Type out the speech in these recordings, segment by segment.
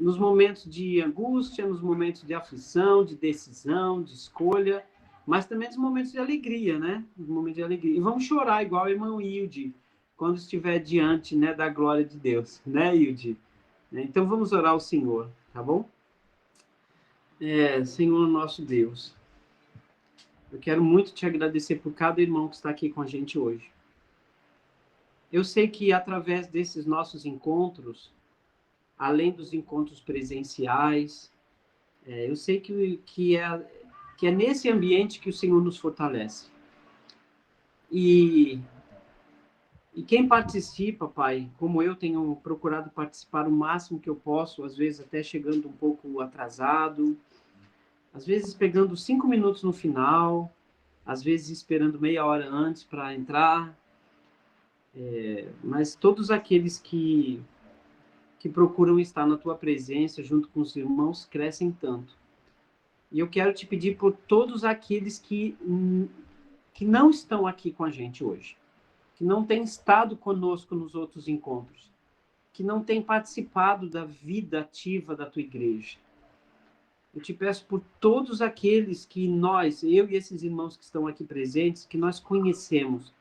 nos momentos de angústia, nos momentos de aflição, de decisão, de escolha, mas também nos momentos de alegria, né? Nos momentos de alegria. E vamos chorar igual o irmão Hilde, quando estiver diante, né, da glória de Deus, né, Hilde? Então vamos orar ao Senhor, tá bom? Senhor nosso Deus, eu quero muito te agradecer por cada irmão que está aqui com a gente hoje. Eu sei que através desses nossos encontros, além dos encontros presenciais, eu sei que é nesse ambiente que o Senhor nos fortalece. E quem participa, Pai, como eu tenho procurado participar o máximo que eu posso, às vezes até chegando um pouco atrasado, às vezes pegando 5 minutos no final, às vezes esperando meia hora antes para entrar, mas todos aqueles que procuram estar na tua presença junto com os irmãos crescem tanto. E eu quero te pedir por todos aqueles que não estão aqui com a gente hoje, que não têm estado conosco nos outros encontros, que não têm participado da vida ativa da tua igreja. Eu te peço por todos aqueles que eu e esses irmãos que estão aqui presentes, que nós conhecemos,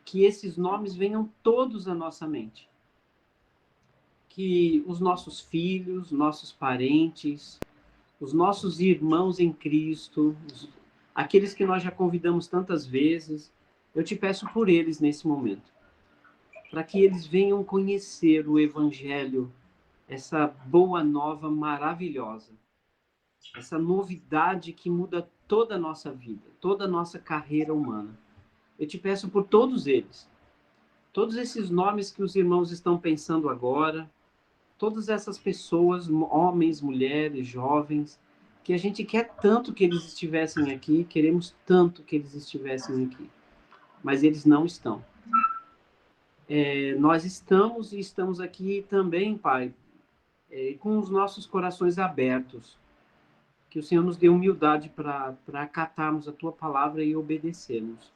que esses nomes venham todos à nossa mente. Que os nossos filhos, nossos parentes, os nossos irmãos em Cristo, aqueles que nós já convidamos tantas vezes, eu te peço por eles nesse momento, para que eles venham conhecer o Evangelho, essa boa nova maravilhosa, essa novidade que muda toda a nossa vida, toda a nossa carreira humana. Eu te peço por todos eles, todos esses nomes que os irmãos estão pensando agora, todas essas pessoas, homens, mulheres, jovens, que a gente quer tanto que eles estivessem aqui, queremos tanto que eles estivessem aqui, mas eles não estão. Nós estamos aqui também, Pai, com os nossos corações abertos, que o Senhor nos dê humildade para acatarmos a Tua palavra e obedecermos.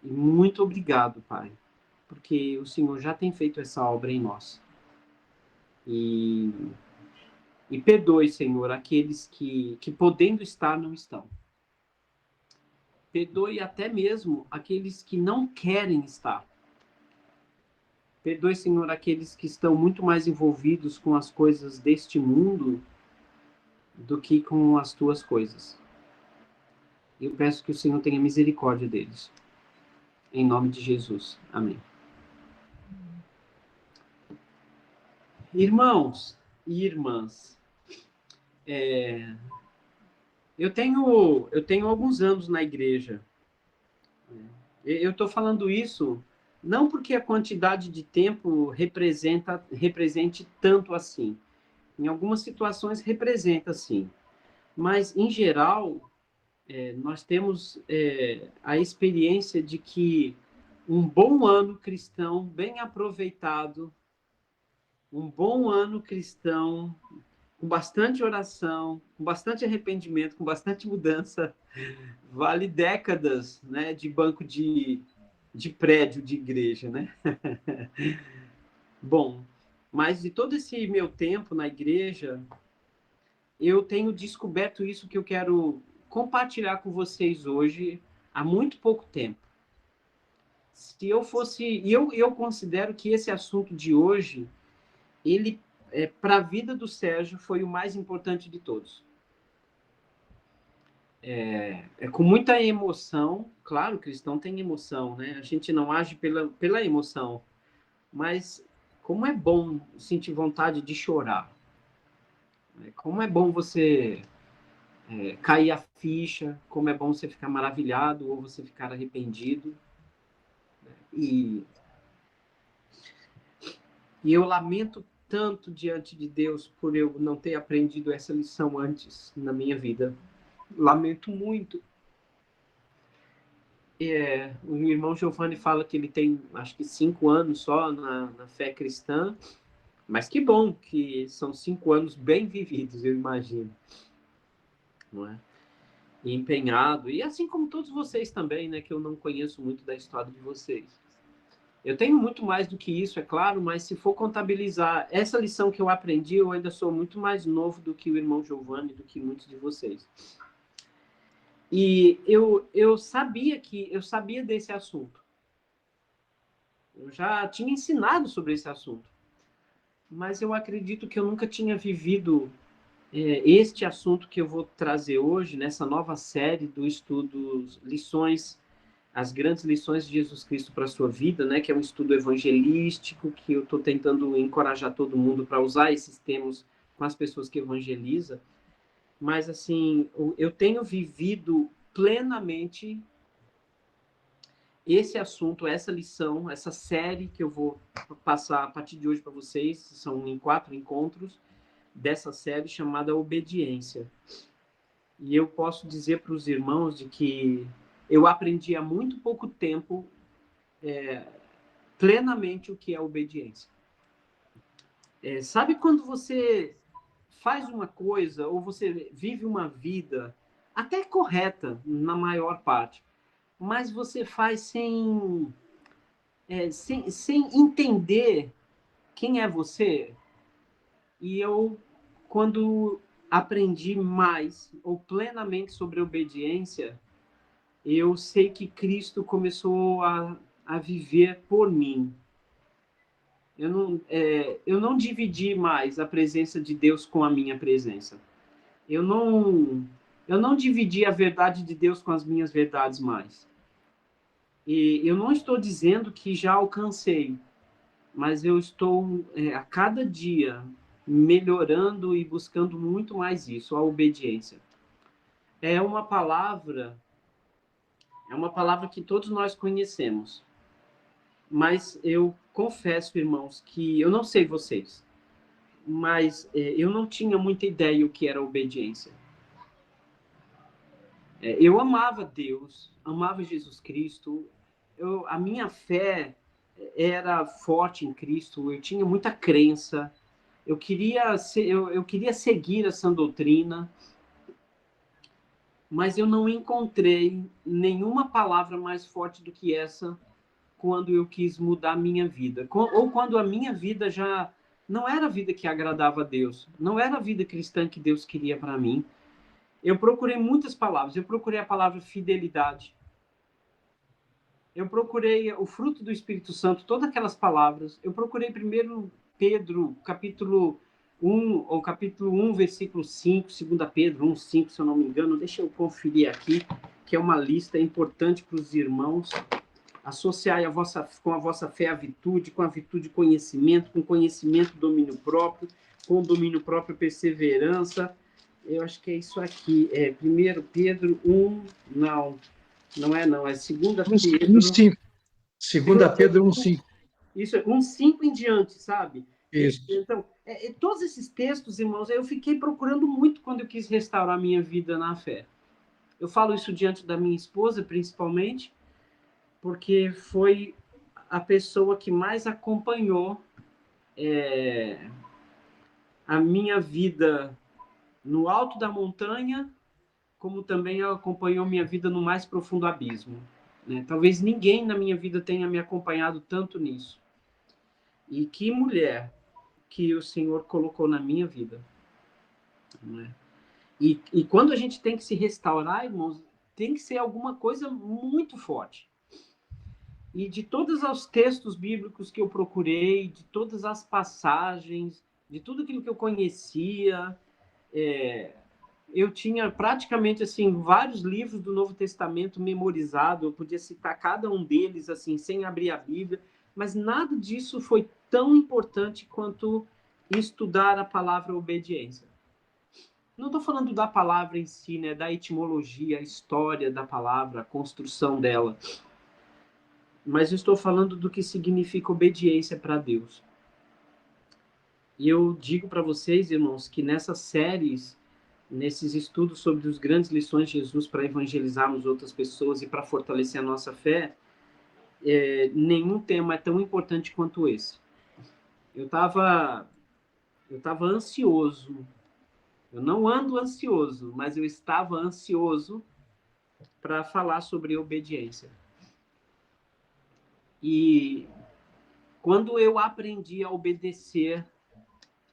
E muito obrigado, Pai, porque o Senhor já tem feito essa obra em nós. E perdoe, Senhor, aqueles que podendo estar, não estão. Perdoe até mesmo aqueles que não querem estar. Perdoe, Senhor, aqueles que estão muito mais envolvidos com as coisas deste mundo do que com as tuas coisas. Eu peço que o Senhor tenha misericórdia deles. Em nome de Jesus. Amém. Irmãos e irmãs, eu tenho alguns anos na igreja. Eu estou falando isso não porque a quantidade de tempo represente tanto assim. Em algumas situações representa, sim. Mas, em geral, nós temos a experiência de que um bom ano cristão, bem aproveitado, um bom ano cristão, com bastante oração, com bastante arrependimento, com bastante mudança, vale décadas, né, de banco de prédio de igreja, né? Bom, mas de todo esse meu tempo na igreja, eu tenho descoberto isso que eu quero compartilhar com vocês hoje há muito pouco tempo. Se eu fosse, e eu considero que esse assunto de hoje, ele, para a vida do Sérgio, foi o mais importante de todos. Com muita emoção, claro, o cristão tem emoção, né? A gente não age pela emoção, mas como é bom sentir vontade de chorar. Como é bom você cair a ficha, como é bom você ficar maravilhado ou você ficar arrependido. E eu lamento tanto diante de Deus por eu não ter aprendido essa lição antes na minha vida. Lamento muito. O irmão Giovanni fala que ele tem, acho que 5 anos só na fé cristã, mas que bom que são 5 anos bem vividos, eu imagino. Não é? E empenhado, e assim como todos vocês também, né, que eu não conheço muito da história de vocês. Eu tenho muito mais do que isso, é claro, mas se for contabilizar essa lição que eu aprendi, eu ainda sou muito mais novo do que o irmão Giovanni, do que muitos de vocês. E eu sabia desse assunto. Eu já tinha ensinado sobre esse assunto. Mas eu acredito que eu nunca tinha vivido este assunto que eu vou trazer hoje, nessa nova série do estudo Lições, as grandes lições de Jesus Cristo para a sua vida, né, que é um estudo evangelístico, que eu estou tentando encorajar todo mundo para usar esses termos com as pessoas que evangeliza. Mas, assim, eu tenho vivido plenamente esse assunto, essa lição, essa série que eu vou passar a partir de hoje para vocês, são em 4 encontros dessa série chamada Obediência. E eu posso dizer para os irmãos de que eu aprendi há muito pouco tempo plenamente o que é obediência. Sabe quando você faz uma coisa ou você vive uma vida até correta na maior parte, mas você faz sem entender quem é você? E eu, quando aprendi mais ou plenamente sobre obediência, eu sei que Cristo começou a viver por mim. Eu não dividi mais a presença de Deus com a minha presença. Eu não dividi a verdade de Deus com as minhas verdades mais. E eu não estou dizendo que já alcancei, mas eu estou a cada dia melhorando e buscando muito mais isso, a obediência. É uma palavra que todos nós conhecemos. Mas eu confesso, irmãos, que eu não sei vocês, mas eu não tinha muita ideia o que era obediência. Eu amava Deus, amava Jesus Cristo, a minha fé era forte em Cristo, eu tinha muita crença, eu queria seguir essa doutrina, mas eu não encontrei nenhuma palavra mais forte do que essa quando eu quis mudar a minha vida, ou quando a minha vida já não era a vida que agradava a Deus, não era a vida cristã que Deus queria para mim. Eu procurei muitas palavras, eu procurei a palavra fidelidade, eu procurei o fruto do Espírito Santo, todas aquelas palavras, eu procurei primeiro Pedro, capítulo 1, ou capítulo 1, versículo 5, 2 Pedro 1, 5, se eu não me engano, deixa eu conferir aqui, que é uma lista importante para os irmãos. Associai com a vossa fé a virtude, com a virtude conhecimento, com conhecimento domínio próprio, com domínio próprio perseverança. Eu acho que é isso aqui. 1 Pedro 1, não é não, é 2 Pedro... 1,5. 2 Pedro 1,5. Isso, 1,5 em diante, sabe? Isso. Então, todos esses textos, irmãos, eu fiquei procurando muito quando eu quis restaurar a minha vida na fé. Eu falo isso diante da minha esposa, principalmente, porque foi a pessoa que mais acompanhou a minha vida no alto da montanha, como também acompanhou minha vida no mais profundo abismo. Né? Talvez ninguém na minha vida tenha me acompanhado tanto nisso. E que mulher que o Senhor colocou na minha vida. Né? E quando a gente tem que se restaurar, irmãos, tem que ser alguma coisa muito forte. E de todos os textos bíblicos que eu procurei, de todas as passagens, de tudo aquilo que eu conhecia, eu tinha praticamente assim vários livros do Novo Testamento memorizado, eu podia citar cada um deles assim sem abrir a Bíblia, mas nada disso foi tão importante quanto estudar a palavra obediência. Não estou falando da palavra em si, né, da etimologia, a história da palavra, a construção dela, mas eu estou falando do que significa obediência para Deus. E eu digo para vocês, irmãos, que nessas séries, nesses estudos sobre as grandes lições de Jesus para evangelizarmos outras pessoas e para fortalecer a nossa fé, nenhum tema é tão importante quanto esse. Eu estava ansioso. Eu não ando ansioso, mas eu estava ansioso para falar sobre obediência. E Quando eu aprendi a obedecer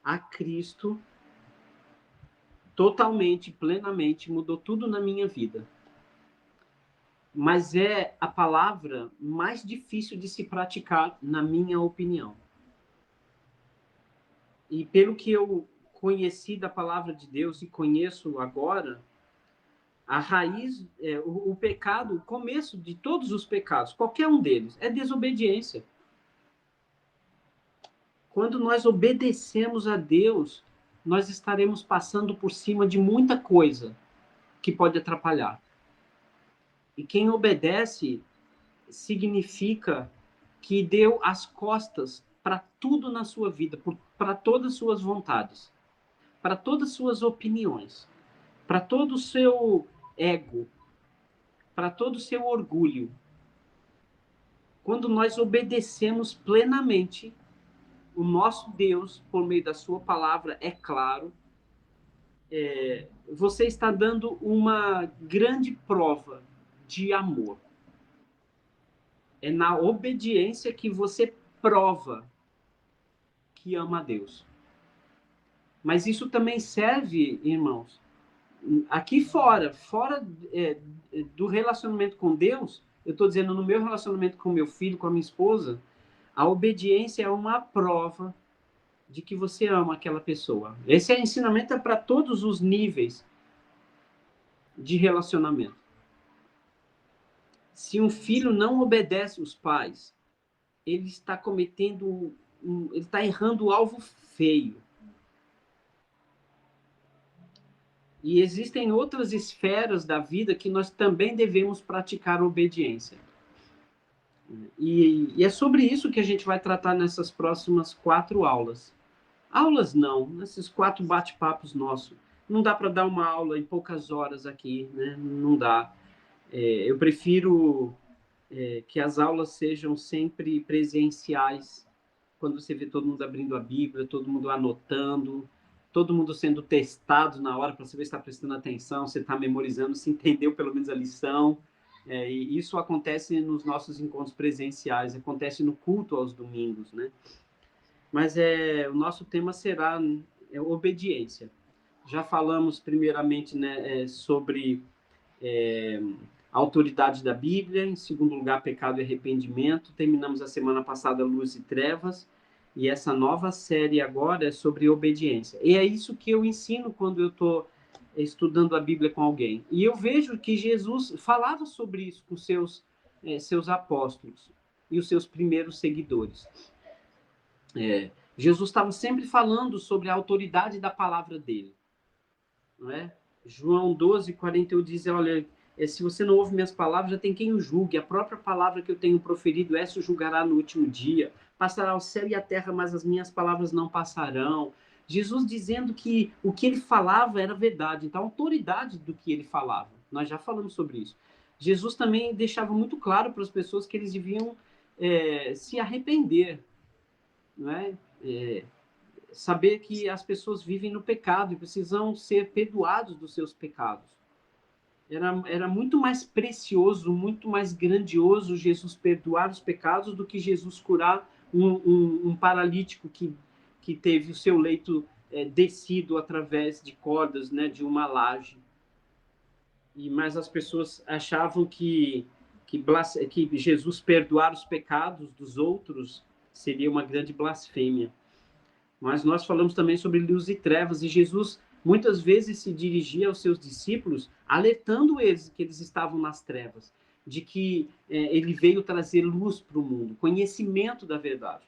a Cristo, totalmente, plenamente, mudou tudo na minha vida. Mas é a palavra mais difícil de se praticar, na minha opinião. E pelo que eu conheci da palavra de Deus e conheço agora, a raiz, o pecado, o começo de todos os pecados, qualquer um deles, é desobediência. Quando nós obedecemos a Deus, nós estaremos passando por cima de muita coisa que pode atrapalhar. E quem obedece significa que deu as costas para tudo na sua vida, para todas as suas vontades, para todas as suas opiniões, para todo o seu ego, para todo o seu orgulho. Quando nós obedecemos plenamente, o nosso Deus, por meio da sua palavra, é claro, você está dando uma grande prova de amor. É na obediência que você prova que ama a Deus. Mas isso também serve, irmãos, aqui fora do relacionamento com Deus, eu estou dizendo no meu relacionamento com meu filho, com a minha esposa, a obediência é uma prova de que você ama aquela pessoa. Esse ensinamento é para todos os níveis de relacionamento. Se um filho não obedece os pais, ele está cometendo, ele está errando o alvo feio. E existem outras esferas da vida que nós também devemos praticar obediência. E é sobre isso que a gente vai tratar nessas próximas 4 aulas. Aulas não, nesses 4 bate-papos nossos. Não dá para dar uma aula em poucas horas aqui, né? Não dá. Eu prefiro que as aulas sejam sempre presenciais, quando você vê todo mundo abrindo a Bíblia, todo mundo anotando, todo mundo sendo testado na hora para saber se está prestando atenção, se está memorizando, se entendeu pelo menos a lição. E isso acontece nos nossos encontros presenciais, acontece no culto aos domingos, né? Mas o nosso tema será obediência. Já falamos primeiramente, né, sobre a autoridade da Bíblia, em segundo lugar, pecado e arrependimento. Terminamos a semana passada Luz e Trevas, e essa nova série agora é sobre obediência. E é isso que eu ensino quando eu estou estudando a Bíblia com alguém. E eu vejo que Jesus falava sobre isso com seus apóstolos e os seus primeiros seguidores. Jesus estava sempre falando sobre a autoridade da palavra dele. Não é? João 12, 41 diz, olha, se você não ouve minhas palavras, já tem quem o julgue. A própria palavra que eu tenho proferido, essa o julgará no último dia. Passará o céu e a terra, mas as minhas palavras não passarão. Jesus dizendo que o que ele falava era verdade. Então, a autoridade do que ele falava. Nós já falamos sobre isso. Jesus também deixava muito claro para as pessoas que eles deviam se arrepender. Não é? Saber que as pessoas vivem no pecado e precisam ser perdoados dos seus pecados. Era muito mais precioso, muito mais grandioso Jesus perdoar os pecados do que Jesus curar um paralítico que teve o seu leito descido através de cordas, né, de uma laje. Mas as pessoas achavam que Jesus perdoar os pecados dos outros seria uma grande blasfêmia. Mas nós falamos também sobre luz e trevas, e Jesus muitas vezes se dirigia aos seus discípulos, alertando eles que eles estavam nas trevas, de que ele veio trazer luz para o mundo, conhecimento da verdade.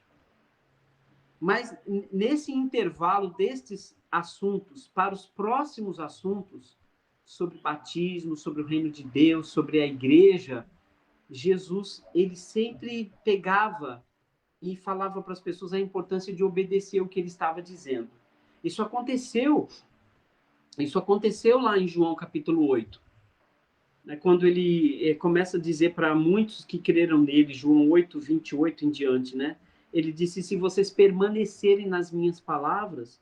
Mas nesse intervalo destes assuntos para os próximos assuntos, sobre batismo, sobre o reino de Deus, sobre a igreja, Jesus, ele sempre pegava e falava para as pessoas a importância de obedecer o que ele estava dizendo. Isso aconteceu lá em João capítulo 8, né, quando ele começa a dizer para muitos que creram nele, João 8, 28 em diante, né? Ele disse, se vocês permanecerem nas minhas palavras,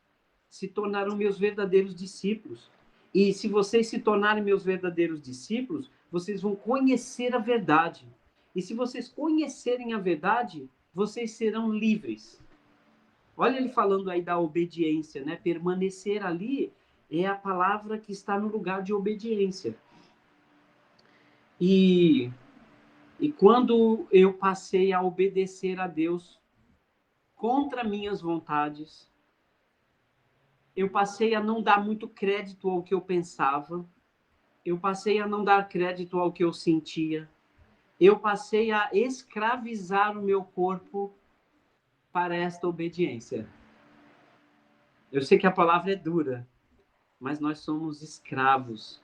se tornarão meus verdadeiros discípulos. E se vocês se tornarem meus verdadeiros discípulos, vocês vão conhecer a verdade. E se vocês conhecerem a verdade, vocês serão livres. Olha ele falando aí da obediência, né? Permanecer ali é a palavra que está no lugar de obediência. E quando eu passei a obedecer a Deus contra minhas vontades, eu passei a não dar muito crédito ao que eu pensava, eu passei a não dar crédito ao que eu sentia, eu passei a escravizar o meu corpo para esta obediência. Eu sei que a palavra é dura, mas nós somos escravos,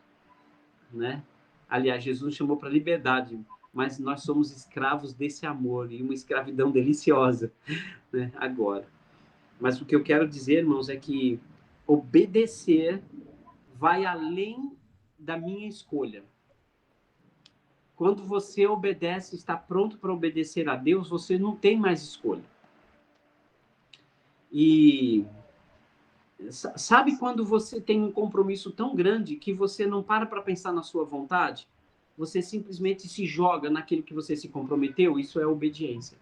né? Aliás, Jesus chamou para liberdade, mas nós somos escravos desse amor e uma escravidão deliciosa, né? Agora. Mas o que eu quero dizer, irmãos, é que obedecer vai além da minha escolha. Quando você obedece, está pronto para obedecer a Deus, você não tem mais escolha. E sabe quando você tem um compromisso tão grande que você não para pensar na sua vontade? Você simplesmente se joga naquilo que você se comprometeu? Isso é obediência.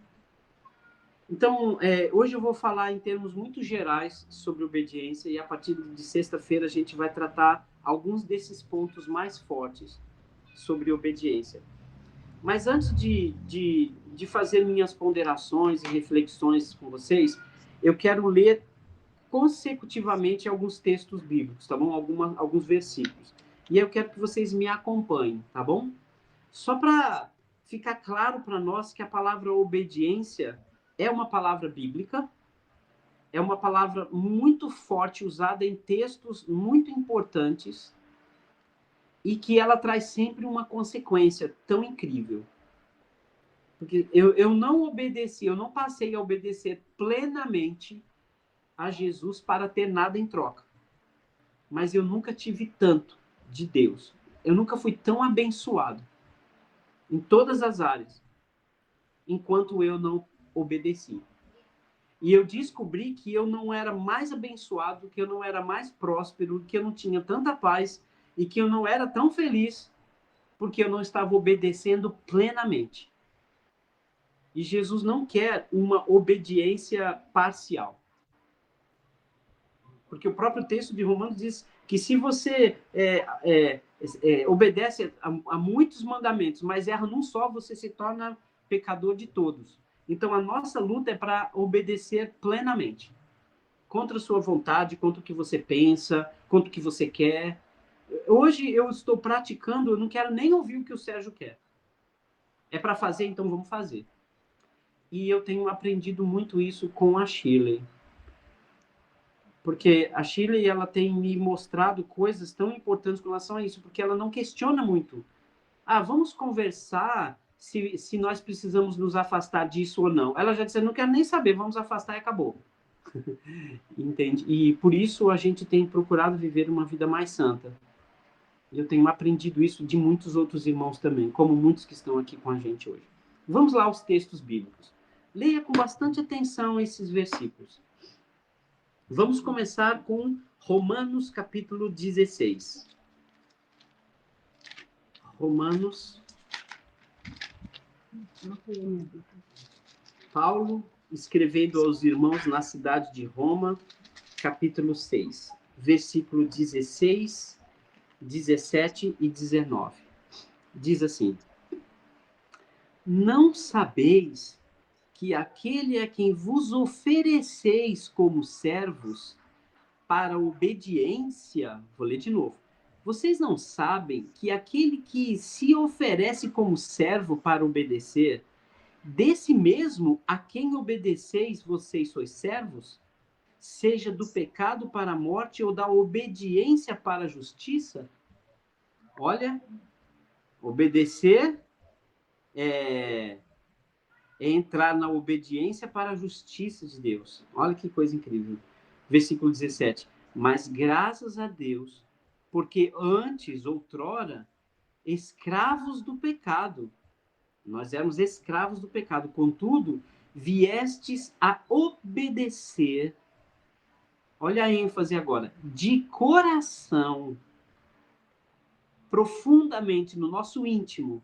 Então, hoje eu vou falar em termos muito gerais sobre obediência e a partir de sexta-feira a gente vai tratar alguns desses pontos mais fortes sobre obediência. Mas antes de fazer minhas ponderações e reflexões com vocês, eu quero ler consecutivamente alguns textos bíblicos, tá bom? Alguns versículos. E eu quero que vocês me acompanhem, tá bom? Só para ficar claro para nós que a palavra obediência é uma palavra bíblica, é uma palavra muito forte, usada em textos muito importantes, e que ela traz sempre uma consequência tão incrível. Porque eu não obedeci, eu não passei a obedecer plenamente a Jesus para ter nada em troca. Mas eu nunca tive tanto de Deus. Eu nunca fui tão abençoado em todas as áreas, enquanto eu não obedeci. E eu descobri que eu não era mais abençoado, que eu não era mais próspero, que eu não tinha tanta paz e que eu não era tão feliz porque eu não estava obedecendo plenamente. E Jesus não quer uma obediência parcial. Porque o próprio texto de Romanos diz que se você obedece a muitos mandamentos, mas erra num só, você se torna pecador de todos. Então, a nossa luta é para obedecer plenamente. Contra a sua vontade, contra o que você pensa, contra o que você quer. Hoje eu estou praticando, eu não quero nem ouvir o que o Sérgio quer. É para fazer, então vamos fazer. E eu tenho aprendido muito isso com a Shirley. Porque a Shirley, ela tem me mostrado coisas tão importantes com relação a isso, porque ela não questiona muito. Vamos conversar se nós precisamos nos afastar disso ou não. Ela já disse, não quero nem saber, vamos afastar e acabou. Entende? E por isso a gente tem procurado viver uma vida mais santa. Eu tenho aprendido isso de muitos outros irmãos também, como muitos que estão aqui com a gente hoje. Vamos lá aos textos bíblicos. Leia com bastante atenção esses versículos. Vamos começar com Romanos capítulo 16. Romanos. Paulo escrevendo aos irmãos na cidade de Roma, capítulo 6, versículo 16, 17 e 19. Diz assim: Não sabeis que aquele a quem vos ofereceis como servos para a obediência, vou ler de novo, vocês não sabem que aquele que se oferece como servo para obedecer, desse mesmo a quem obedeceis vocês sois servos, seja do pecado para a morte ou da obediência para a justiça? Olha, obedecer é entrar na obediência para a justiça de Deus. Olha que coisa incrível. Versículo 17. Mas graças a Deus, porque antes, outrora, escravos do pecado, nós éramos escravos do pecado, contudo, viestes a obedecer, olha a ênfase agora, de coração, profundamente no nosso íntimo,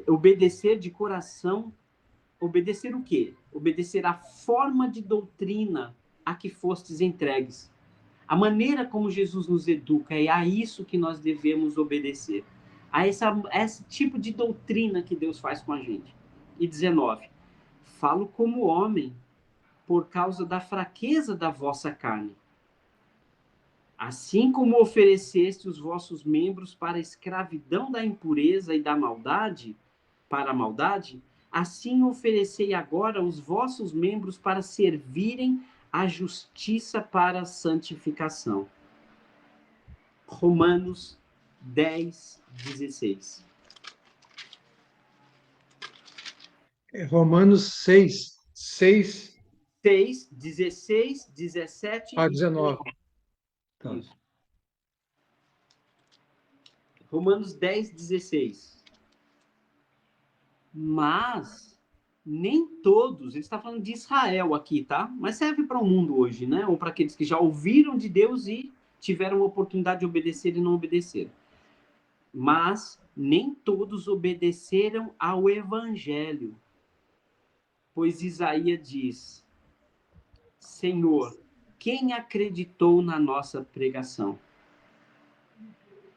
obedecer de coração Obedecer o quê? Obedecer a forma de doutrina a que fostes entregues. A maneira como Jesus nos educa, é a isso que nós devemos obedecer. A esse tipo de doutrina que Deus faz com a gente. E 19. Falo como homem, por causa da fraqueza da vossa carne. Assim como ofereceste os vossos membros para a escravidão da impureza e da maldade, para a maldade, assim oferecei agora os vossos membros para servirem à justiça para a santificação. Romanos 10, 16. Romanos 6, 6 6, 16, 17 a e 19. 19. Tá. Isso. Romanos 10, 16. Mas nem todos, ele está falando de Israel aqui, tá? Mas serve para o mundo hoje, né? Ou para aqueles que já ouviram de Deus e tiveram a oportunidade de obedecer e não obedeceram. Mas nem todos obedeceram ao evangelho. Pois Isaías diz: Senhor, quem acreditou na nossa pregação?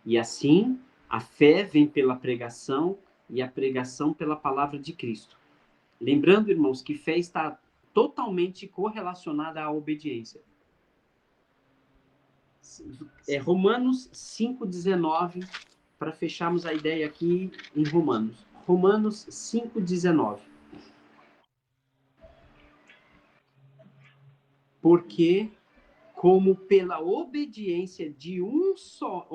E assim, a fé vem pela pregação e a pregação pela palavra de Cristo. Lembrando, irmãos, que fé está totalmente correlacionada à obediência. Romanos 5,19, para fecharmos a ideia aqui em Romanos. Romanos 5,19. Porque, como pela obediência de um só,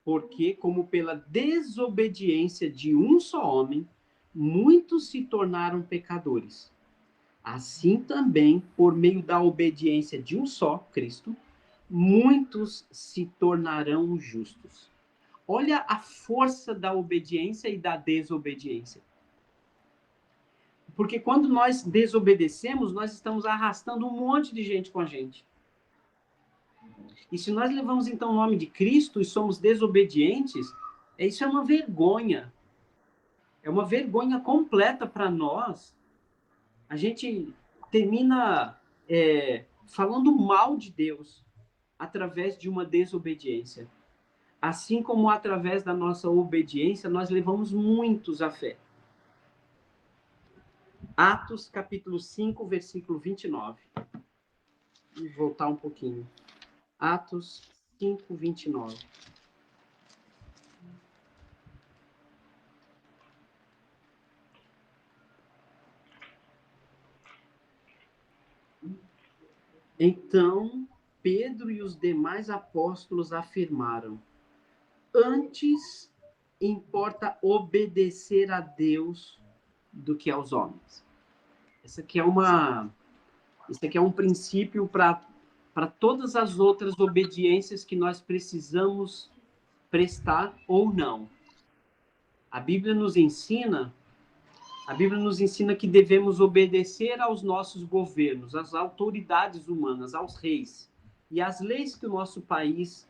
porque como pela desobediência de um só homem, muitos se tornaram pecadores. Assim também, por meio da obediência de um só, Cristo, muitos se tornarão justos. Olha a força da obediência e da desobediência. Porque quando nós desobedecemos, nós estamos arrastando um monte de gente com a gente. E se nós levamos então o nome de Cristo e somos desobedientes, isso é uma vergonha. É uma vergonha completa para nós. A gente termina falando mal de Deus através de uma desobediência. Assim como através da nossa obediência, nós levamos muitos à fé. Atos, capítulo 5, versículo 29. Vou voltar um pouquinho. Atos 5, 29. Então, Pedro e os demais apóstolos afirmaram: antes importa obedecer a Deus do que aos homens. Esse aqui é um princípio para todas as outras obediências que nós precisamos prestar ou não. A Bíblia nos ensina que devemos obedecer aos nossos governos, às autoridades humanas, aos reis e às leis que o nosso país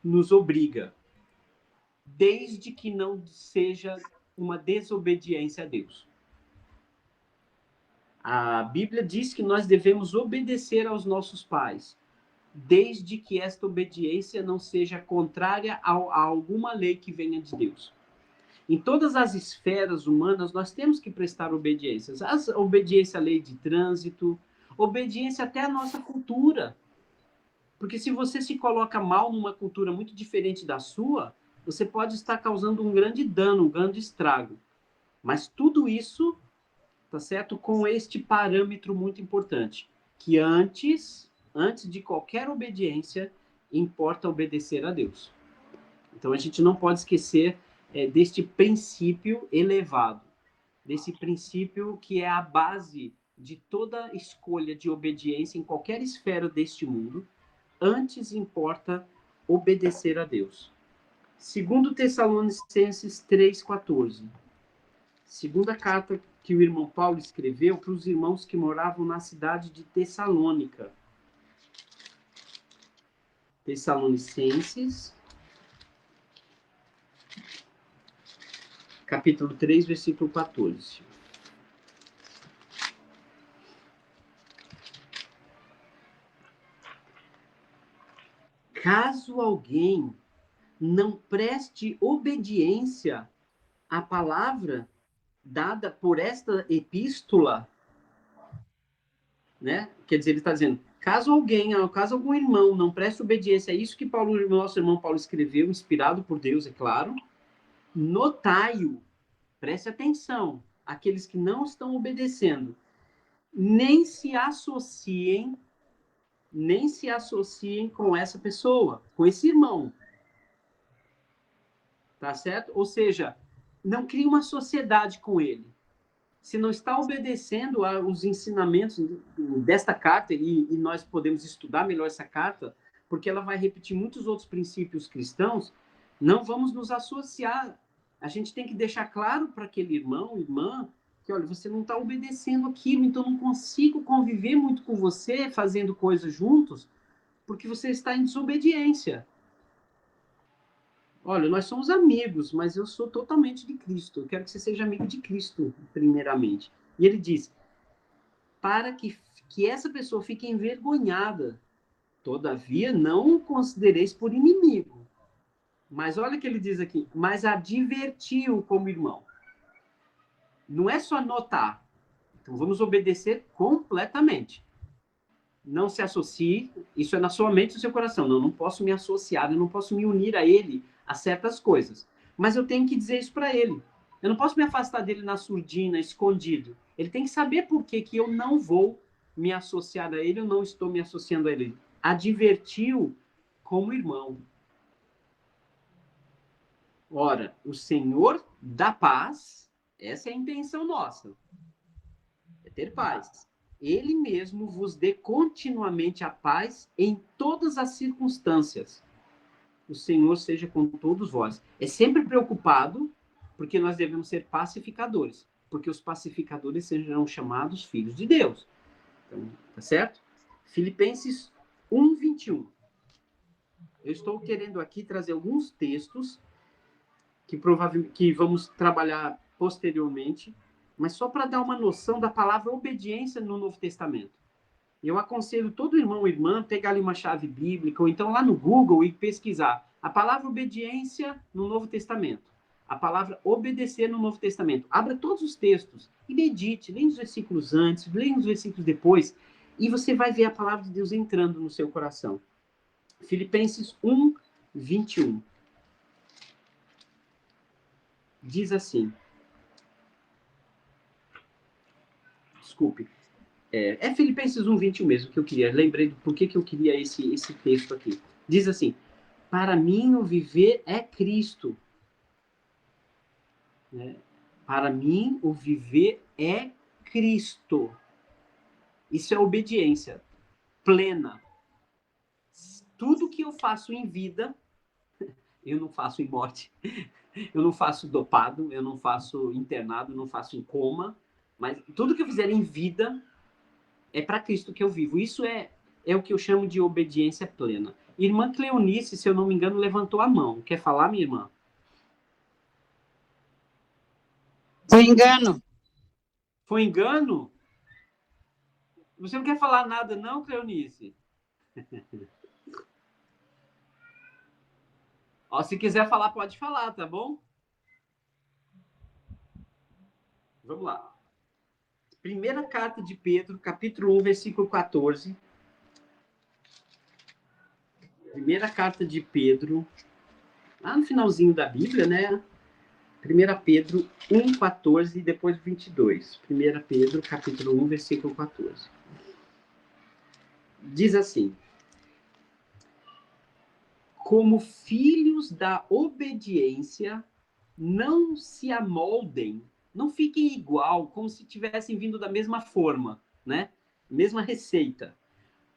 nos obriga, desde que não seja uma desobediência a Deus. A Bíblia diz que nós devemos obedecer aos nossos pais, desde que esta obediência não seja contrária a alguma lei que venha de Deus. Em todas as esferas humanas, nós temos que prestar obediências. Obediência à lei de trânsito, obediência até à nossa cultura. Porque se você se coloca mal numa cultura muito diferente da sua, você pode estar causando um grande dano, um grande estrago. Mas tudo isso, tá certo? Com este parâmetro muito importante, que antes de qualquer obediência, importa obedecer a Deus. Então a gente não pode esquecer deste princípio elevado, desse princípio que é a base de toda escolha de obediência em qualquer esfera deste mundo. Antes importa obedecer a Deus. 2 Tessalonicenses 3,14. Segunda carta que o irmão Paulo escreveu para os irmãos que moravam na cidade de Tessalônica. Tessalonicenses, capítulo 3, versículo 14. caso alguém não preste obediência à palavra dada por esta epístola, né? Quer dizer, ele está dizendo, caso algum irmão não preste obediência a isso que nosso irmão Paulo escreveu, inspirado por Deus, é claro, notai-o, preste atenção, aqueles que não estão obedecendo, nem se associem com essa pessoa, com esse irmão. Tá certo? Ou seja, não crie uma sociedade com ele. Se não está obedecendo aos ensinamentos desta carta, e nós podemos estudar melhor essa carta, porque ela vai repetir muitos outros princípios cristãos, não vamos nos associar. A gente tem que deixar claro para aquele irmão, irmã, que, olha, você não está obedecendo aquilo, então não consigo conviver muito com você, fazendo coisas juntos, porque você está em desobediência. Olha, nós somos amigos, mas eu sou totalmente de Cristo. Eu quero que você seja amigo de Cristo, primeiramente. E ele diz, para que essa pessoa fique envergonhada, todavia não o considereis por inimigo. Mas olha o que ele diz aqui, mas advertiu como irmão. Não é só notar. Então vamos obedecer completamente. Não se associe, isso é na sua mente e no seu coração. Não posso me associar, eu não posso me unir a ele a certas coisas. Mas eu tenho que dizer isso para ele. Eu não posso me afastar dele na surdina, escondido. Ele tem que saber por que eu não vou me associar a ele, eu não estou me associando a ele. Advertiu como irmão. Ora, o Senhor da paz, essa é a intenção nossa, é ter paz. Ele mesmo vos dê continuamente a paz em todas as circunstâncias. O Senhor seja com todos vós. É sempre preocupado, porque nós devemos ser pacificadores, porque os pacificadores serão chamados filhos de Deus. Então, tá certo? Filipenses 1:21. Eu estou querendo aqui trazer alguns textos que vamos trabalhar posteriormente, mas só para dar uma noção da palavra obediência no Novo Testamento. Eu aconselho todo irmão ou irmã pegar ali uma chave bíblica, ou então lá no Google e pesquisar a palavra obediência no Novo Testamento, a palavra obedecer no Novo Testamento. Abra todos os textos e medite, leia os versículos antes, leia os versículos depois, e você vai ver a palavra de Deus entrando no seu coração. Filipenses 1:21. Diz assim, desculpe, é Filipenses 1:21 mesmo que eu queria, lembrei do porquê que eu queria esse texto aqui. Diz assim, para mim o viver é Cristo. Né? Para mim o viver é Cristo. Isso é obediência plena. Tudo que eu faço em vida, eu não faço em morte. Eu não faço dopado, eu não faço internado, eu não faço em coma, mas tudo que eu fizer em vida é para Cristo que eu vivo. Isso é o que eu chamo de obediência plena. Irmã Cleonice, se eu não me engano, levantou a mão. Quer falar, minha irmã? Foi engano. Foi engano? Você não quer falar nada, não, Cleonice? Ó, se quiser falar, pode falar, tá bom? Vamos lá. Primeira carta de Pedro, capítulo 1, versículo 14. Primeira carta de Pedro, lá no finalzinho da Bíblia, né? 1 Pedro 1, 14 e depois 22. 1 Pedro, capítulo 1, versículo 14. Diz assim, como filhos da obediência, não se amoldem, não fiquem igual, como se tivessem vindo da mesma forma, né? Mesma receita.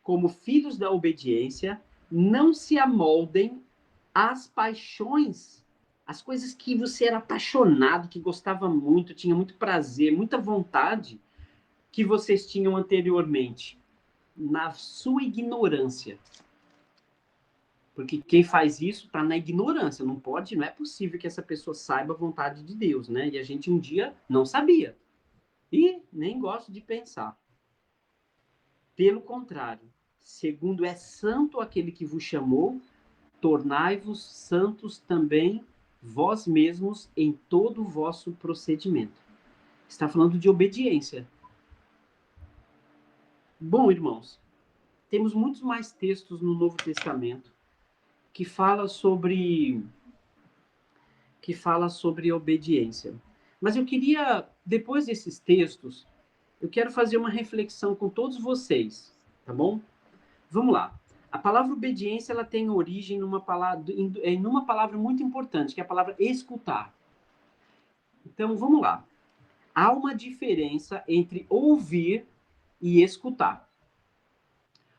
Como filhos da obediência, não se amoldem às paixões, as coisas que você era apaixonado, que gostava muito, tinha muito prazer, muita vontade, que vocês tinham anteriormente, na sua ignorância. Porque quem faz isso está na ignorância. Não é possível que essa pessoa saiba a vontade de Deus, né? E a gente um dia não sabia. E nem gosto de pensar. Pelo contrário, segundo é santo aquele que vos chamou, tornai-vos santos também vós mesmos em todo o vosso procedimento. Está falando de obediência. Bom, irmãos, temos muitos mais textos no Novo Testamento que fala sobre obediência. Mas eu queria, depois desses textos, eu quero fazer uma reflexão com todos vocês, tá bom? Vamos lá. A palavra obediência, ela tem origem numa palavra muito importante, que é a palavra escutar. Então, vamos lá. Há uma diferença entre ouvir e escutar.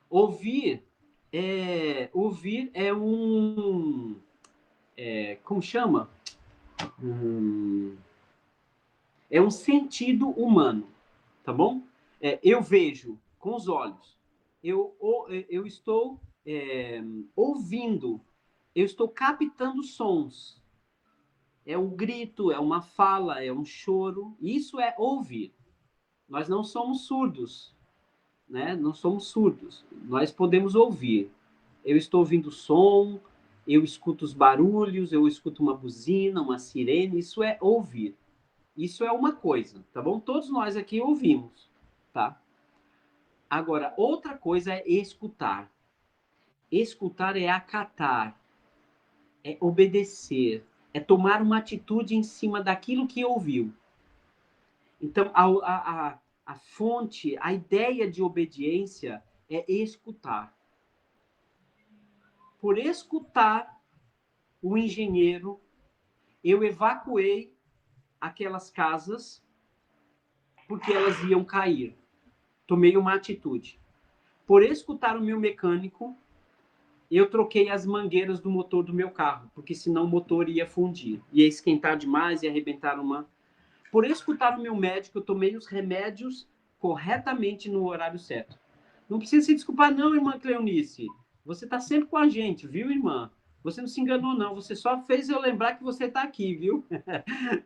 Ouvir é como chama? É um sentido humano, tá bom? Eu vejo com os olhos. Eu estou ouvindo. Eu estou captando sons. É um grito, é uma fala, é um choro. Isso é ouvir. Nós não somos surdos, né? Não somos surdos. Nós podemos ouvir. Eu estou ouvindo som, eu escuto os barulhos, eu escuto uma buzina, uma sirene. Isso é ouvir. Isso é uma coisa, tá bom? Todos nós aqui ouvimos, tá? Agora, outra coisa é escutar. Escutar é acatar, é obedecer, é tomar uma atitude em cima daquilo que ouviu. Então, a fonte, a ideia de obediência é escutar. Por escutar o engenheiro, eu evacuei aquelas casas porque elas iam cair. Tomei uma atitude. Por escutar o meu mecânico, eu troquei as mangueiras do motor do meu carro, porque senão o motor ia fundir, ia esquentar demais, ia arrebentar uma... Por escutar o meu médico, eu tomei os remédios corretamente no horário certo. Não precisa se desculpar não, irmã Cleonice. Você está sempre com a gente, viu, irmã? Você não se enganou, não. Você só fez eu lembrar que você está aqui, viu?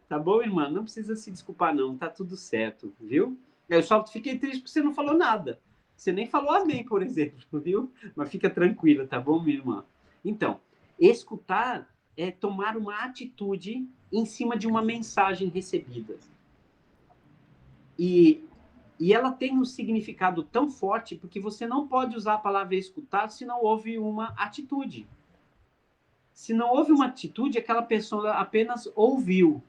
Tá bom, irmã? Não precisa se desculpar, não. Tá tudo certo, viu? Eu só fiquei triste porque você não falou nada. Você nem falou amém, por exemplo, viu? Mas fica tranquila, tá bom, minha irmã? Então, escutar é tomar uma atitude em cima de uma mensagem recebida. E ela tem um significado tão forte porque você não pode usar a palavra escutar se não houve uma atitude. Se não houve uma atitude, aquela pessoa apenas ouviu.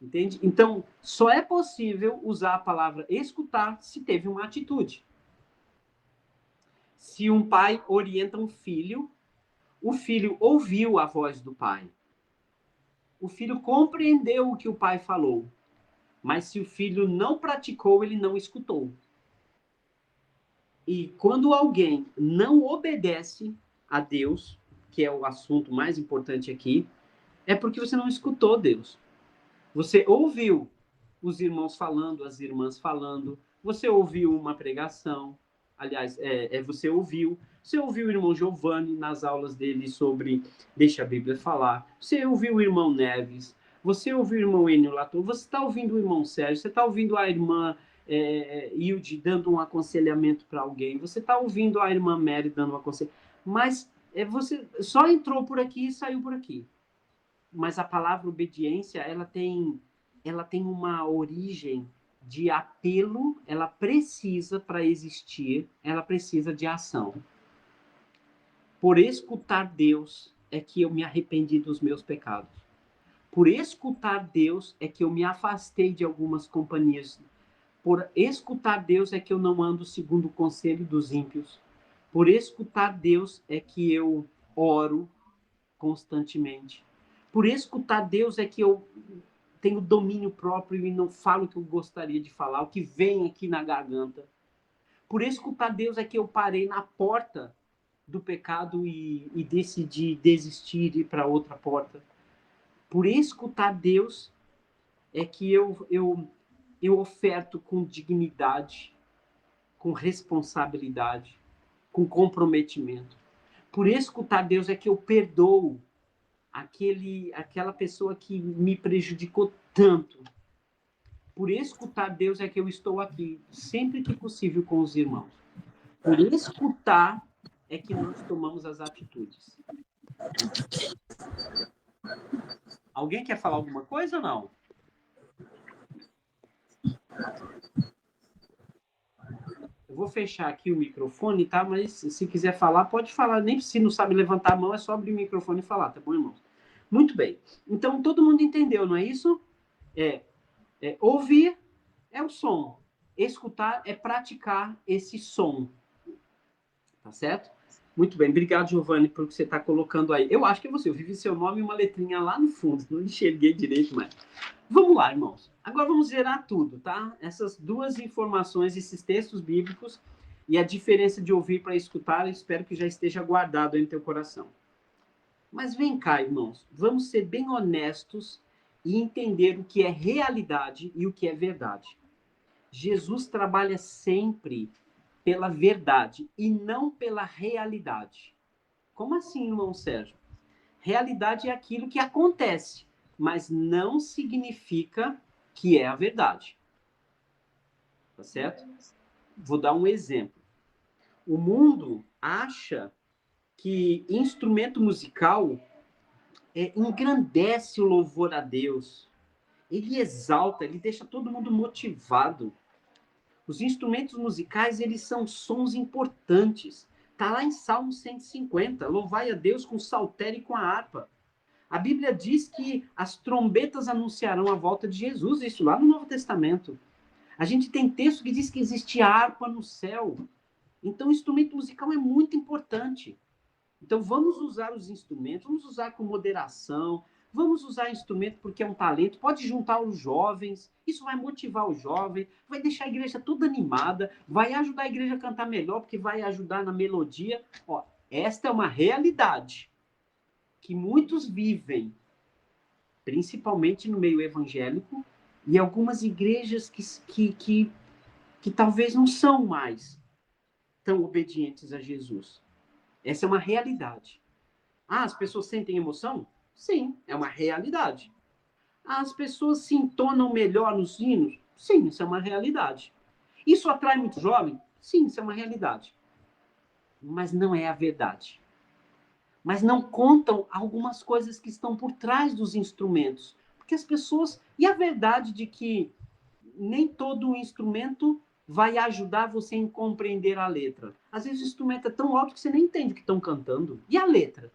Entende? Então, só é possível usar a palavra escutar se teve uma atitude. Se um pai orienta um filho, o filho ouviu a voz do pai. O filho compreendeu o que o pai falou. Mas se o filho não praticou, ele não escutou. E quando alguém não obedece a Deus, que é o assunto mais importante aqui, é porque você não escutou Deus. Você ouviu os irmãos falando, as irmãs falando, você ouviu uma pregação, aliás, você ouviu o irmão Giovanni nas aulas dele sobre Deixa a Bíblia Falar, você ouviu o irmão Neves, você ouviu o irmão Enio Latour, você está ouvindo o irmão Sérgio, você está ouvindo a irmã Hilde dando um aconselhamento para alguém, você está ouvindo a irmã Mary dando um aconselhamento, mas você só entrou por aqui e saiu por aqui. Mas a palavra obediência, ela tem uma origem de apelo, ela precisa, para existir, ela precisa de ação. Por escutar Deus é que eu me arrependi dos meus pecados. Por escutar Deus é que eu me afastei de algumas companhias. Por escutar Deus é que eu não ando segundo o conselho dos ímpios. Por escutar Deus é que eu oro constantemente. Por escutar Deus é que eu tenho domínio próprio e não falo o que eu gostaria de falar, o que vem aqui na garganta. Por escutar Deus é que eu parei na porta do pecado e decidi desistir e ir para outra porta. Por escutar Deus é que eu oferto com dignidade, com responsabilidade, com comprometimento. Por escutar Deus é que eu perdoo aquela pessoa que me prejudicou tanto. Por escutar Deus é que eu estou aqui, sempre que possível, com os irmãos. Por escutar é que nós tomamos as atitudes. Alguém quer falar alguma coisa ou não? Eu vou fechar aqui o microfone, tá? Mas se quiser falar, pode falar. Nem se não sabe levantar a mão, é só abrir o microfone e falar, tá bom, irmão? Muito bem. Então, todo mundo entendeu, não é isso? Ouvir é o som. Escutar é praticar esse som. Tá certo? Muito bem. Obrigado, Giovanni, por que você está colocando aí. Eu acho que é você. Eu vi seu nome e uma letrinha lá no fundo. Não enxerguei direito, mas... Vamos lá, irmãos. Agora vamos zerar tudo, tá? Essas duas informações, esses textos bíblicos e a diferença de ouvir para escutar, eu espero que já esteja guardado aí no teu coração. Mas vem cá, irmãos. Vamos ser bem honestos e entender o que é realidade e o que é verdade. Jesus trabalha sempre pela verdade e não pela realidade. Como assim, irmão Sérgio? Realidade é aquilo que acontece, mas não significa que é a verdade. Tá certo? Vou dar um exemplo. O mundo acha que instrumento musical engrandece o louvor a Deus. Ele exalta, ele deixa todo mundo motivado. Os instrumentos musicais, eles são sons importantes. Está lá em Salmo 150. Louvai a Deus com o saltério e com a harpa. A Bíblia diz que as trombetas anunciarão a volta de Jesus. Isso lá no Novo Testamento. A gente tem texto que diz que existe harpa no céu. Então, o instrumento musical é muito importante. Então, vamos usar os instrumentos, vamos usar com moderação, vamos usar instrumento porque é um talento, pode juntar os jovens, isso vai motivar o jovem, vai deixar a igreja toda animada, vai ajudar a igreja a cantar melhor, porque vai ajudar na melodia. Ó, esta é uma realidade que muitos vivem, principalmente no meio evangélico, e algumas igrejas que talvez não são mais tão obedientes a Jesus. Essa é uma realidade. Ah, as pessoas sentem emoção? Sim, é uma realidade. Ah, as pessoas se entonam melhor nos hinos? Sim, isso é uma realidade. Isso atrai muito jovem? Sim, isso é uma realidade. Mas não é a verdade. Mas não contam algumas coisas que estão por trás dos instrumentos. Porque as pessoas... E a verdade de que nem todo instrumento vai ajudar você a compreender a letra. Às vezes o instrumento é tão alto que você nem entende o que estão cantando. E a letra?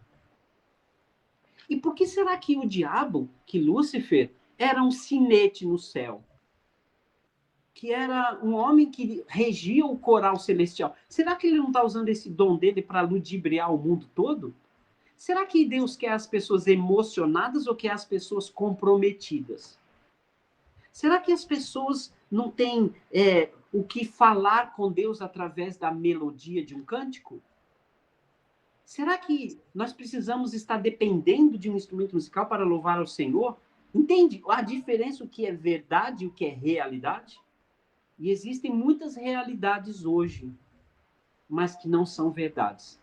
E por que será que o diabo, que Lúcifer, era um sinete no céu? Que era um homem que regia o coral celestial. Será que ele não está usando esse dom dele para ludibriar o mundo todo? Será que Deus quer as pessoas emocionadas ou quer as pessoas comprometidas? Será que as pessoas não têm o que falar com Deus através da melodia de um cântico? Será que nós precisamos estar dependendo de um instrumento musical para louvar ao Senhor? Entende a diferença, o que é verdade e o que é realidade? E existem muitas realidades hoje, mas que não são verdades.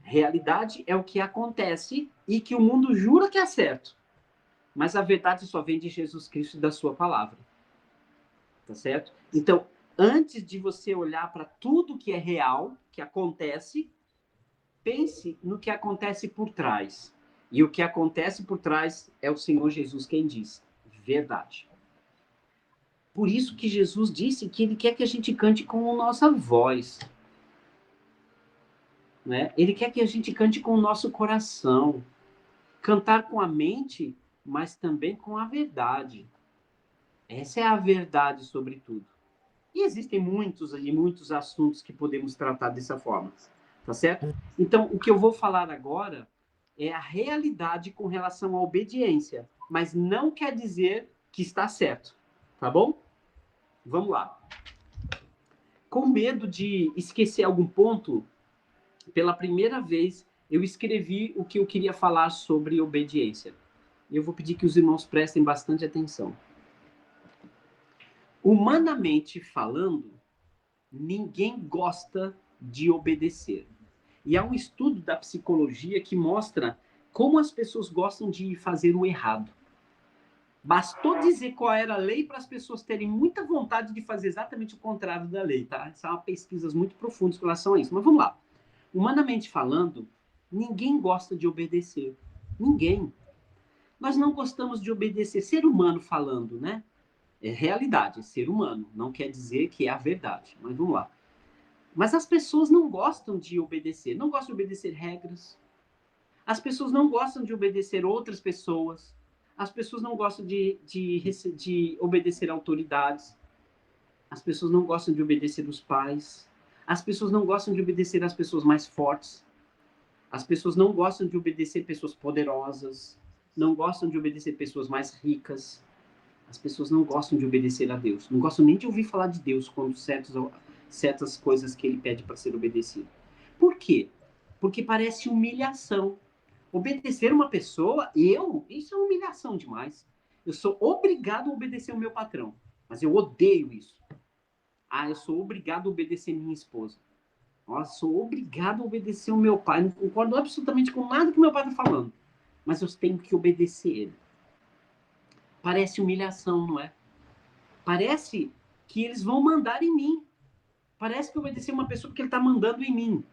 Realidade é o que acontece e que o mundo jura que é certo. Mas a verdade só vem de Jesus Cristo e da sua palavra. Tá certo? Então, antes de você olhar para tudo que é real, que acontece, pense no que acontece por trás. E o que acontece por trás é o Senhor Jesus quem diz. Verdade. Por isso que Jesus disse que ele quer que a gente cante com a nossa voz. Né? Ele quer que a gente cante com o nosso coração. Cantar com a mente, mas também com a verdade. Essa é a verdade sobre tudo. E existem muitos assuntos que podemos tratar dessa forma. Tá certo? Então, o que eu vou falar agora é a realidade com relação à obediência, mas não quer dizer que está certo. Tá bom? Vamos lá. Com medo de esquecer algum ponto, pela primeira vez eu escrevi o que eu queria falar sobre obediência. Eu vou pedir que os irmãos prestem bastante atenção. Humanamente falando, ninguém gosta de obedecer. E há um estudo da psicologia que mostra como as pessoas gostam de fazer o errado. Bastou dizer qual era a lei para as pessoas terem muita vontade de fazer exatamente o contrário da lei, tá? São pesquisas muito profundas com relação a isso. Mas vamos lá. Humanamente falando, Ninguém gosta de obedecer. Ninguém. Nós não gostamos de obedecer. Ser humano falando, né? É realidade, é ser humano. Não quer dizer que é a verdade. Mas vamos lá. Mas as pessoas não gostam de obedecer. Não gostam de obedecer regras. As pessoas não gostam de obedecer outras pessoas. As pessoas não gostam de obedecer autoridades. As pessoas não gostam de obedecer os pais. As pessoas não gostam de obedecer as pessoas mais fortes. As pessoas não gostam de obedecer pessoas poderosas. Não gostam de obedecer pessoas mais ricas. As pessoas não gostam de obedecer a Deus. Não gostam nem de ouvir falar de Deus quando certas coisas que ele pede para ser obedecido. Por quê? Porque parece humilhação. Obedecer uma pessoa, isso é humilhação demais. Eu sou obrigado a obedecer o meu patrão, mas eu odeio isso. Eu sou obrigado a obedecer minha esposa. Nossa, sou obrigado a obedecer o meu pai. Não concordo absolutamente com nada que o meu pai está falando, mas eu tenho que obedecer ele. Parece humilhação, não é? Parece que eles vão mandar em mim. Parece que obedecer uma pessoa porque ele está mandando em mim.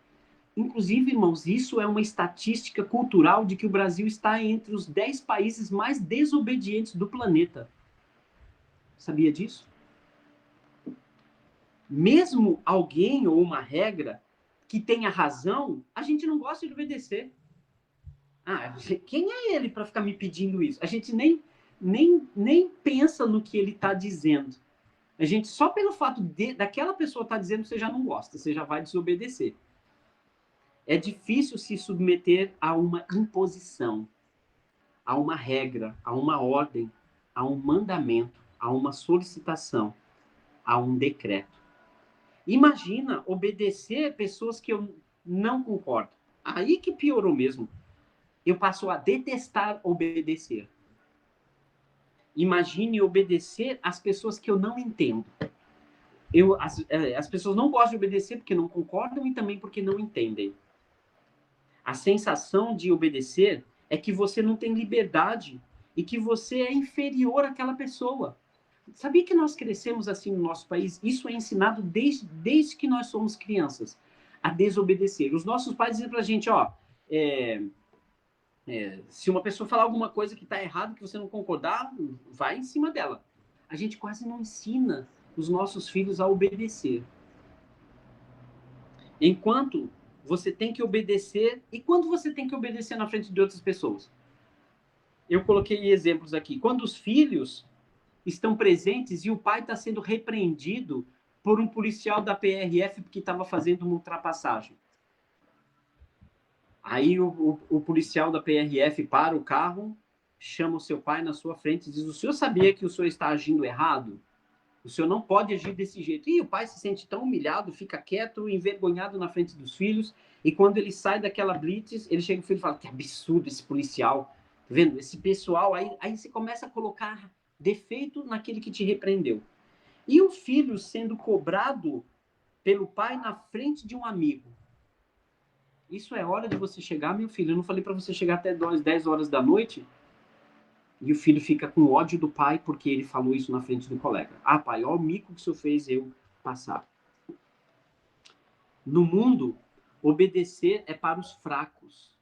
Inclusive, irmãos, isso é uma estatística cultural de que o Brasil está entre os 10 países mais desobedientes do planeta. Sabia disso? Mesmo alguém ou uma regra que tenha razão, a gente não gosta de obedecer. Quem é ele para ficar me pedindo isso? A gente nem pensa no que ele está dizendo. A gente, só pelo fato daquela pessoa estar dizendo, você já não gosta, você já vai desobedecer. É difícil se submeter a uma imposição, a uma regra, a uma ordem, a um mandamento, a uma solicitação, a um decreto. Imagina obedecer pessoas que eu não concordo. Aí que piorou mesmo. Eu passo a detestar obedecer. Imagine obedecer às pessoas que eu não entendo. As pessoas não gostam de obedecer porque não concordam e também porque não entendem. A sensação de obedecer é que você não tem liberdade e que você é inferior àquela pessoa. Sabia que nós crescemos assim no nosso país? Isso é ensinado desde que nós somos crianças, a desobedecer. Os nossos pais dizem pra gente, se uma pessoa falar alguma coisa que está errado, que você não concordar, vai em cima dela. A gente quase não ensina os nossos filhos a obedecer. Enquanto você tem que obedecer, e quando você tem que obedecer na frente de outras pessoas? Eu coloquei exemplos aqui. Quando os filhos estão presentes e o pai está sendo repreendido por um policial da PRF que estava fazendo uma ultrapassagem. Aí o policial da PRF para o carro, chama o seu pai na sua frente e diz, o senhor sabia que o senhor está agindo errado? O senhor não pode agir desse jeito. E o pai se sente tão humilhado, fica quieto, envergonhado na frente dos filhos, e quando ele sai daquela blitz, ele chega pro filho e fala, que absurdo esse policial. Tá vendo? Esse pessoal, aí você começa a colocar defeito naquele que te repreendeu. E o filho sendo cobrado pelo pai na frente de um amigo. Isso é hora de você chegar, meu filho. Eu não falei para você chegar até 10 horas da noite? E o filho fica com ódio do pai porque ele falou isso na frente do colega. Pai, olha o mico que o senhor fez eu passar. No mundo, obedecer é para os fracos.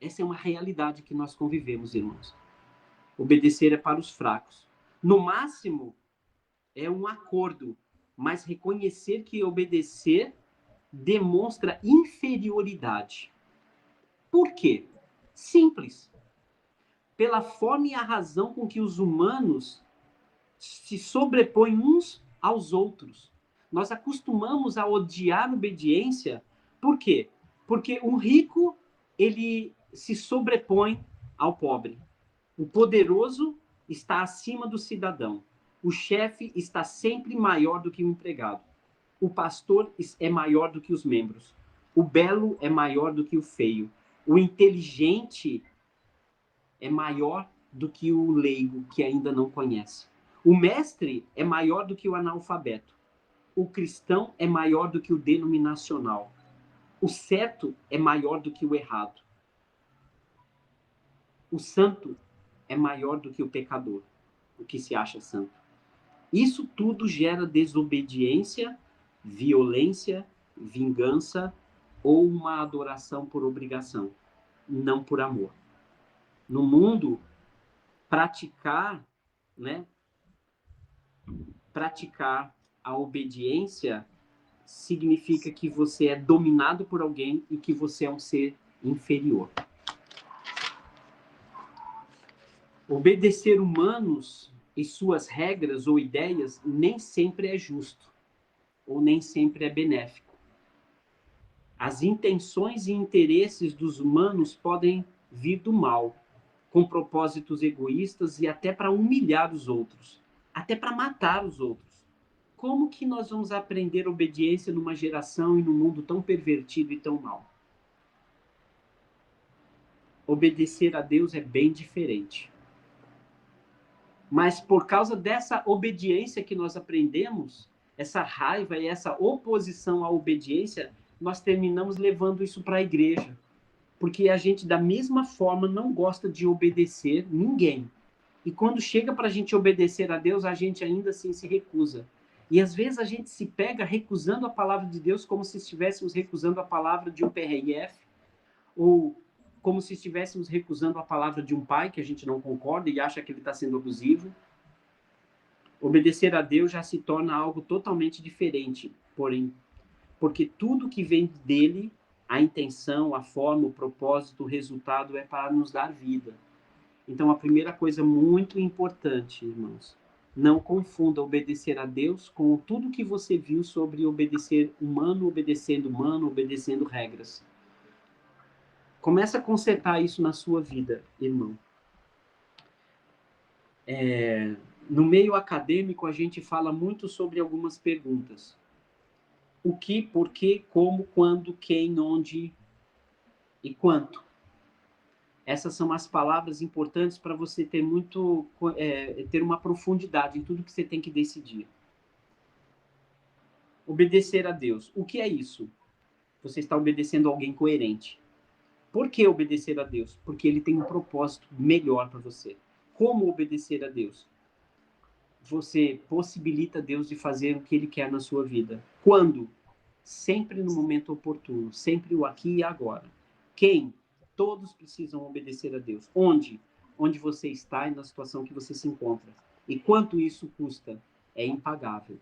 Essa é uma realidade que nós convivemos, irmãos. Obedecer é para os fracos. No máximo, é um acordo, mas reconhecer que obedecer demonstra inferioridade. Por quê? Simples. Pela forma e a razão com que os humanos se sobrepõem uns aos outros. Nós acostumamos a odiar a obediência. Por quê? Porque o rico, ele se sobrepõe ao pobre. O poderoso está acima do cidadão. O chefe está sempre maior do que o empregado. O pastor é maior do que os membros. O belo é maior do que o feio. O inteligente é maior do que o leigo, que ainda não conhece. O mestre é maior do que o analfabeto. O cristão é maior do que o denominacional. O certo é maior do que o errado. O santo é maior do que o pecador, o que se acha santo. Isso tudo gera desobediência, violência, vingança ou uma adoração por obrigação, não por amor. No mundo, praticar, né? Praticar a obediência significa que você é dominado por alguém e que você é um ser inferior. Obedecer humanos e suas regras ou ideias nem sempre é justo, ou nem sempre é benéfico. As intenções e interesses dos humanos podem vir do mal, com propósitos egoístas e até para humilhar os outros, até para matar os outros. Como que nós vamos aprender obediência numa geração e num mundo tão pervertido e tão mau? Obedecer a Deus é bem diferente. Mas por causa dessa obediência que nós aprendemos, essa raiva e essa oposição à obediência, nós terminamos levando isso para a igreja. Porque a gente, da mesma forma, não gosta de obedecer ninguém. E quando chega para a gente obedecer a Deus, a gente ainda assim se recusa. E às vezes a gente se pega recusando a palavra de Deus como se estivéssemos recusando a palavra de um PRF, ou como se estivéssemos recusando a palavra de um pai que a gente não concorda e acha que ele está sendo abusivo. Obedecer a Deus já se torna algo totalmente diferente, porém, porque tudo que vem dele, a intenção, a forma, o propósito, o resultado é para nos dar vida. Então, a primeira coisa muito importante, irmãos, não confunda obedecer a Deus com tudo que você viu sobre obedecer humano, obedecendo regras. Começa a consertar isso na sua vida, irmão. No meio acadêmico, a gente fala muito sobre algumas perguntas. O que, por quê, como, quando, quem, onde e quanto. Essas são as palavras importantes para você ter ter uma profundidade em tudo que você tem que decidir. Obedecer a Deus. O que é isso? Você está obedecendo a alguém coerente. Por que obedecer a Deus? Porque ele tem um propósito melhor para você. Como obedecer a Deus? Você possibilita Deus de fazer o que ele quer na sua vida. Quando? Sempre no momento oportuno, sempre o aqui e agora. Quem? Todos precisam obedecer a Deus. Onde? Onde você está e na situação que você se encontra. E quanto isso custa? É impagável.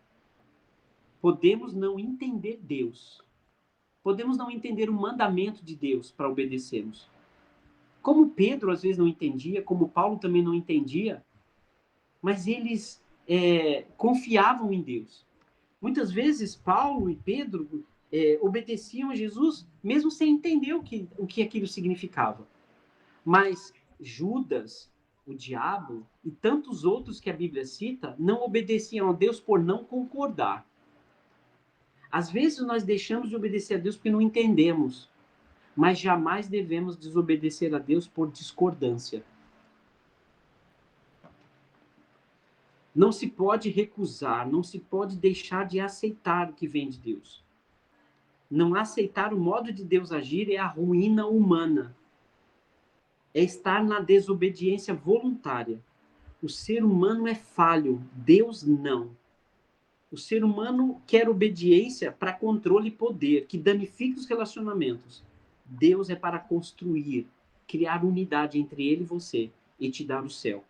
Podemos não entender Deus. Podemos não entender o mandamento de Deus para obedecermos. Como Pedro às vezes não entendia, como Paulo também não entendia, mas eles confiavam em Deus. Muitas vezes Paulo e Pedro obedeciam a Jesus mesmo sem entender o que aquilo significava. Mas Judas, o diabo e tantos outros que a Bíblia cita não obedeciam a Deus por não concordar. Às vezes nós deixamos de obedecer a Deus porque não entendemos, mas jamais devemos desobedecer a Deus por discordância. Não se pode recusar, não se pode deixar de aceitar o que vem de Deus. Não aceitar o modo de Deus agir é a ruína humana. É estar na desobediência voluntária. O ser humano é falho, Deus não. O ser humano quer obediência para controle e poder, que danifica os relacionamentos. Deus é para construir, criar unidade entre ele e você e te dar o céu.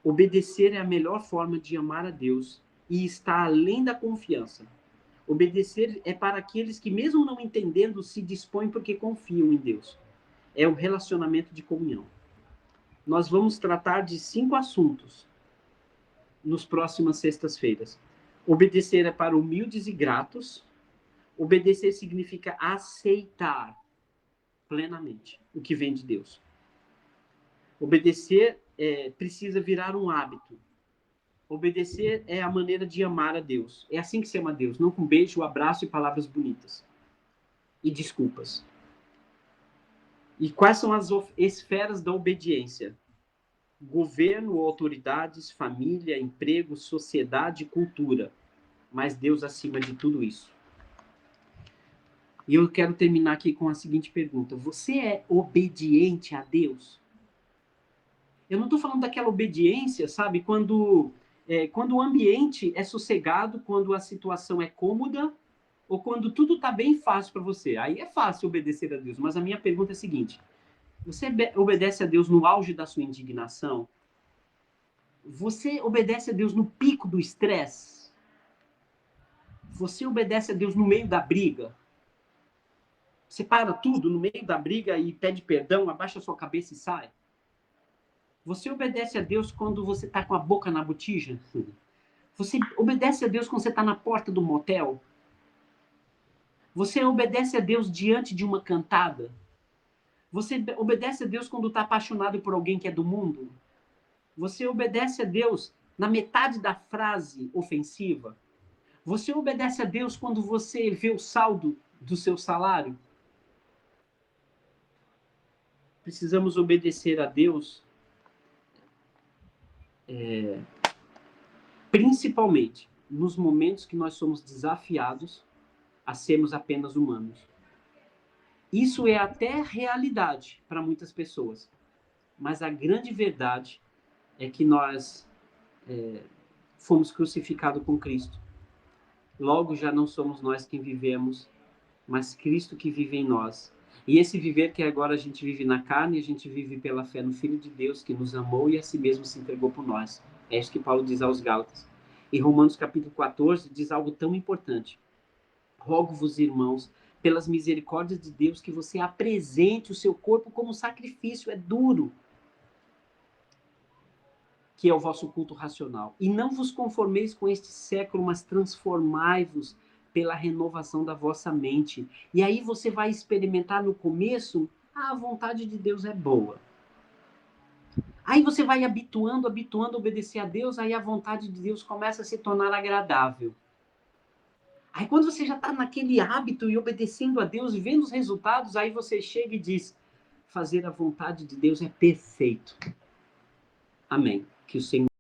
Obedecer é a melhor forma de amar a Deus e está além da confiança. Obedecer é para aqueles que, mesmo não entendendo, se dispõem porque confiam em Deus. É o relacionamento de comunhão. Nós vamos tratar de 5 assuntos nos próximas sextas-feiras. Obedecer é para humildes e gratos. Obedecer significa aceitar plenamente o que vem de Deus. Obedecer precisa virar um hábito. Obedecer é a maneira de amar a Deus. É assim que se ama a Deus, não com beijo, abraço e palavras bonitas. E desculpas. E quais são as esferas da obediência? Governo, autoridades, família, emprego, sociedade e cultura. Mas Deus acima de tudo isso. E eu quero terminar aqui com a seguinte pergunta. Você é obediente a Deus? Eu não estou falando daquela obediência, sabe? Quando o ambiente é sossegado, quando a situação é cômoda, ou quando tudo está bem fácil para você? Aí é fácil obedecer a Deus, mas a minha pergunta é a seguinte: você obedece a Deus no auge da sua indignação? Você obedece a Deus no pico do estresse? Você obedece a Deus no meio da briga? Você para tudo no meio da briga e pede perdão, abaixa a sua cabeça e sai? Você obedece a Deus quando você está com a boca na botija? Você obedece a Deus quando você está na porta do motel? Você obedece a Deus diante de uma cantada? Você obedece a Deus quando está apaixonado por alguém que é do mundo? Você obedece a Deus na metade da frase ofensiva? Você obedece a Deus quando você vê o saldo do seu salário? Precisamos obedecer a Deus, principalmente nos momentos que nós somos desafiados a sermos apenas humanos. Isso é até realidade para muitas pessoas, mas a grande verdade é que nós fomos crucificados com Cristo. Logo já não somos nós quem vivemos, mas Cristo que vive em nós. E esse viver que agora a gente vive na carne, a gente vive pela fé no Filho de Deus, que nos amou e a si mesmo se entregou por nós. É isso que Paulo diz aos Gálatas. E Romanos capítulo 14 diz algo tão importante. Rogo-vos, irmãos, pelas misericórdias de Deus, que você apresente o seu corpo como sacrifício, é duro, que é o vosso culto racional. E não vos conformeis com este século, mas transformai-vos pela renovação da vossa mente. E aí você vai experimentar no começo, a vontade de Deus é boa. Aí você vai habituando a obedecer a Deus, aí a vontade de Deus começa a se tornar agradável. Aí quando você já está naquele hábito e obedecendo a Deus e vendo os resultados, aí você chega e diz: fazer a vontade de Deus é perfeito. Amém. Que o Senhor